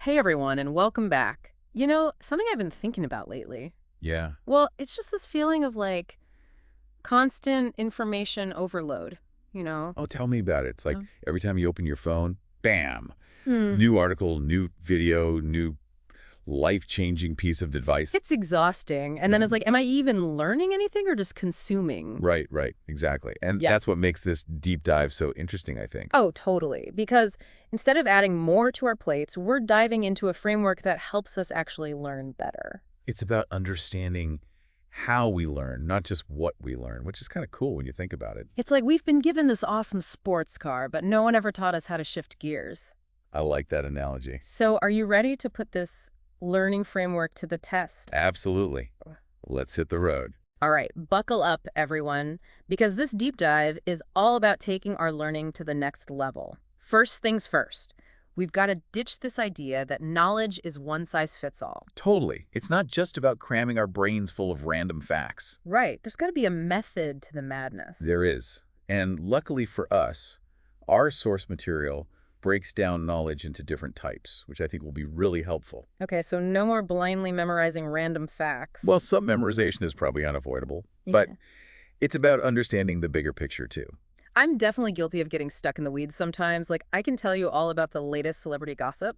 Hey everyone, and welcome back. Something I've been thinking about lately. Yeah. Well, it's just this feeling of like constant information overload, you know? Oh, tell me about it. It's like Uh, every time you open your phone, bam, Hmm. new article, new video, new life-changing piece of advice. It's exhausting. And then it's like, am I even learning anything or just consuming? Right, right, exactly. And Yeah. that's what makes this deep dive so interesting, I think. Oh, totally. Because instead of adding more to our plates, we're diving into a framework that helps us actually learn better. It's about understanding how we learn, not just what we learn, which is kind of cool when you think about it. It's like we've been given this awesome sports car, but no one ever taught us how to shift gears. I like that analogy. So, are you ready to put this learning framework to the test? Absolutely. Let's hit the road. All right, buckle up, everyone, because this deep dive is all about taking our learning to the next level. First things first, we've got to ditch this idea that knowledge is one size fits all. Totally. It's not just about cramming our brains full of random facts. Right, there's got to be a method to the madness. There is. And luckily for us, our source material breaks down knowledge into different types, which I think will be really helpful. Okay, so no more blindly memorizing random facts. Well, some memorization is probably unavoidable, but Yeah. it's about understanding the bigger picture too. I'm definitely guilty of getting stuck in the weeds sometimes. Like, I can tell you all about the latest celebrity gossip,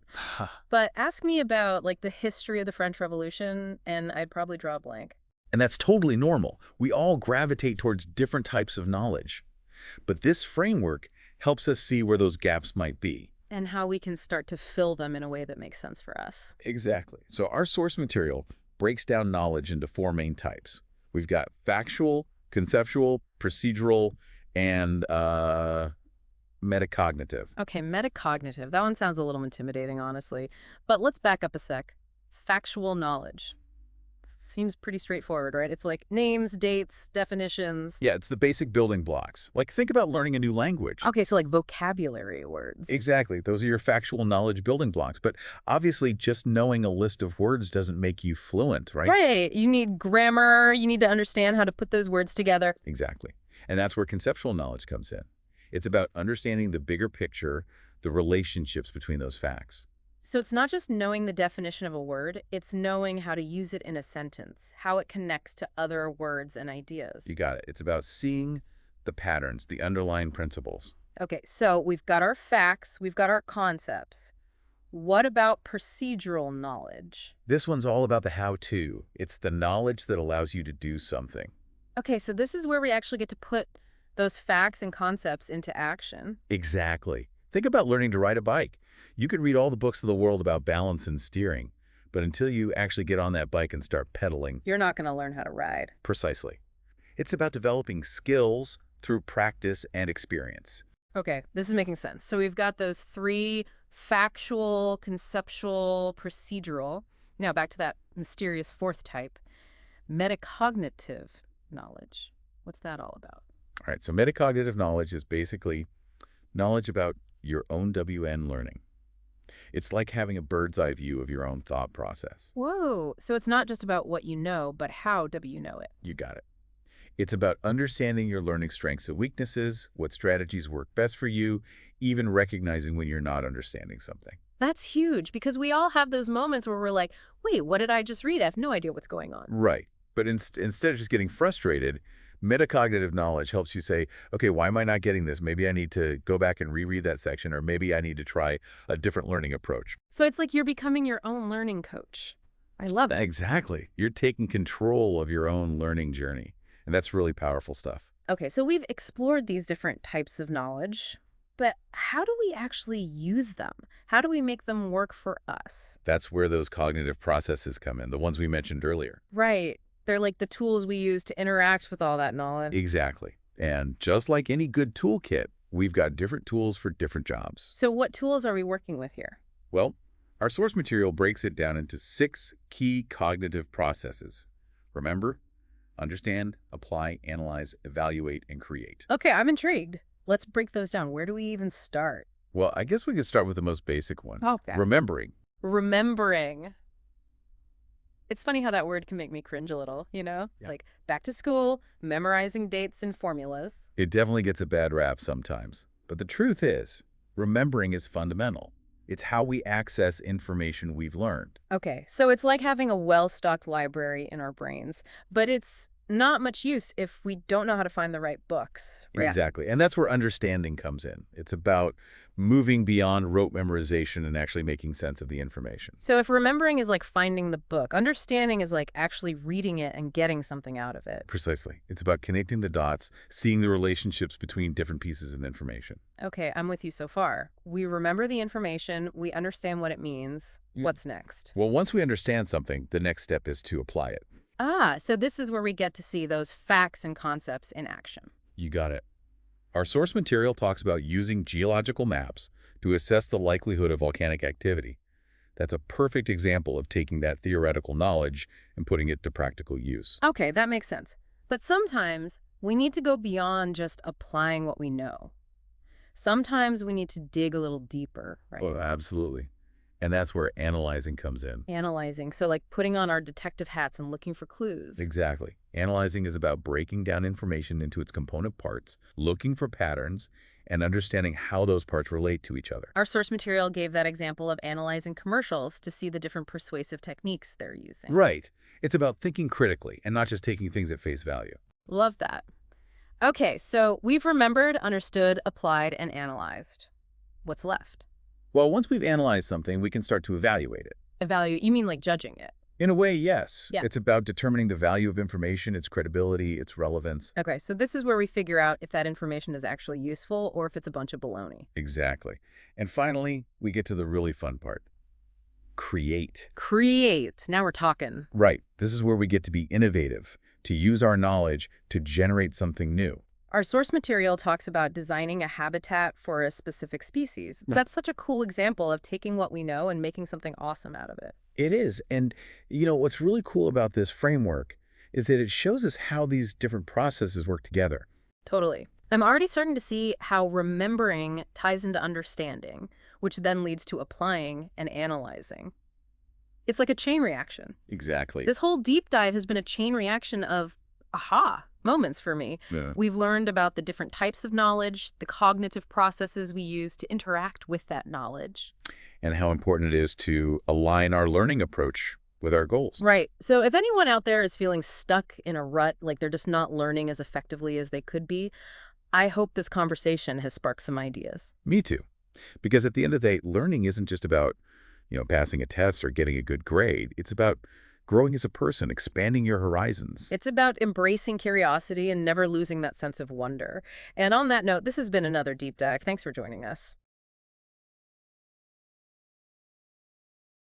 but ask me about, like, the history of the French Revolution, and I'd probably draw a blank. And that's totally normal. We all gravitate towards different types of knowledge. But this framework helps us see where those gaps might be. And how we can start to fill them in a way that makes sense for us. Exactly. So our source material breaks down knowledge into four main types. We've got factual, conceptual, procedural, and metacognitive. Okay, metacognitive. That one sounds a little intimidating, honestly. But let's back up a sec. Factual knowledge. Seems pretty straightforward, right? It's like names, dates, definitions. Yeah, it's the basic building blocks. Like, think about learning a new language. Okay, so like vocabulary words. Exactly. Those are your factual knowledge building blocks. But obviously, just knowing a list of words doesn't make you fluent, right? Right. You need grammar. You need to understand how to put those words together. Exactly. And that's where conceptual knowledge comes in. It's about understanding the bigger picture, the relationships between those facts. So it's not just knowing the definition of a word, it's knowing how to use it in a sentence, how it connects to other words and ideas. You got it. It's about seeing the patterns, the underlying principles. Okay, so we've got our facts, we've got our concepts. What about procedural knowledge? This one's all about the how-to. It's the knowledge that allows you to do something. Okay, so this is where we actually get to put those facts and concepts into action. Exactly. Think about learning to ride a bike. You could read all the books of the world about balance and steering, but until you actually get on that bike and start pedaling, You're not going to learn how to ride. precisely. It's about developing skills through practice and experience. Okay, this is making sense. So we've got those three: factual, conceptual, procedural. Now back to that mysterious fourth type, metacognitive knowledge. What's that all about? All right, so metacognitive knowledge is basically knowledge about your own WN learning. It's like having a bird's eye view of your own thought process. Whoa, so it's not just about what you know, but how do you know it? You got it. It's about understanding your learning strengths and weaknesses, what strategies work best for you, even recognizing when you're not understanding something. That's huge because we all have those moments where we're like, wait, what did I just read? I have no idea what's going on. Right. But instead of just getting frustrated, metacognitive knowledge helps you say, okay, why am I not getting this? Maybe I need to go back and reread that section, or maybe I need to try a different learning approach. So it's like you're becoming your own learning coach. I love it. Exactly. You're taking control of your own learning journey. And that's really powerful stuff. Okay, so we've explored these different types of knowledge, but how do we actually use them? How do we make them work for us? That's where those cognitive processes come in, the ones we mentioned earlier. Right. They're like the tools we use to interact with all that knowledge. Exactly. And just like any good toolkit, we've got different tools for different jobs. So what tools are we working with here? Well, our source material breaks it down into 6 key cognitive processes. Remember? Understand, apply, analyze, evaluate, and create. Okay, I'm intrigued. Let's break those down. Where do we even start? Well, I guess we could start with the most basic one. Okay. Remembering. Remembering. It's funny how that word can make me cringe a little, you know? Yeah. Like back to school, memorizing dates and formulas. It definitely gets a bad rap sometimes. But the truth is, remembering is fundamental. It's how we access information we've learned. Okay, so it's like having a well-stocked library in our brains, but it's not much use if we don't know how to find the right books. Yeah. Exactly. And that's where understanding comes in. It's about moving beyond rote memorization and actually making sense of the information. So if remembering is like finding the book, understanding is like actually reading it and getting something out of it. Precisely. It's about connecting the dots, seeing the relationships between different pieces of information. Okay, I'm with you so far. We remember the information, we understand what it means. What's next? Well, once we understand something, the next step is to apply it. Ah, so this is where we get to see those facts and concepts in action. You got it. Our source material talks about using geological maps to assess the likelihood of volcanic activity. That's a perfect example of taking that theoretical knowledge and putting it to practical use. Okay, that makes sense. But sometimes we need to go beyond just applying what we know. Sometimes we need to dig a little deeper, right? Oh, absolutely. And that's where analyzing comes in. Analyzing, so like putting on our detective hats and looking for clues. Exactly. Analyzing is about breaking down information into its component parts, looking for patterns, and understanding how those parts relate to each other. Our source material gave that example of analyzing commercials to see the different persuasive techniques they're using. Right. It's about thinking critically and not just taking things at face value. Love that. Okay, so we've remembered, understood, applied, and analyzed. What's left? Well, once we've analyzed something, we can start to evaluate it. Evaluate, you mean like judging it? In a way, yes. Yeah. It's about determining the value of information, its credibility, its relevance. Okay, so this is where we figure out if that information is actually useful or if it's a bunch of baloney. Exactly. And finally, we get to the really fun part. Create. Create. Now we're talking. Right. This is where we get to be innovative, to use our knowledge to generate something new. Our source material talks about designing a habitat for a specific species. That's such a cool example of taking what we know and making something awesome out of it. It is. And, what's really cool about this framework is that it shows us how these different processes work together. Totally. I'm already starting to see how remembering ties into understanding, which then leads to applying and analyzing. It's like a chain reaction. Exactly. This whole deep dive has been a chain reaction of aha moments for me. Yeah. We've learned about the different types of knowledge, the cognitive processes we use to interact with that knowledge. And how important it is to align our learning approach with our goals. Right. So if anyone out there is feeling stuck in a rut, like they're just not learning as effectively as they could be, I hope this conversation has sparked some ideas. Me too. Because at the end of the day, learning isn't just about, passing a test or getting a good grade. It's about growing as a person, expanding your horizons. It's about embracing curiosity and never losing that sense of wonder. And on that note, this has been another Deep Dive. Thanks for joining us.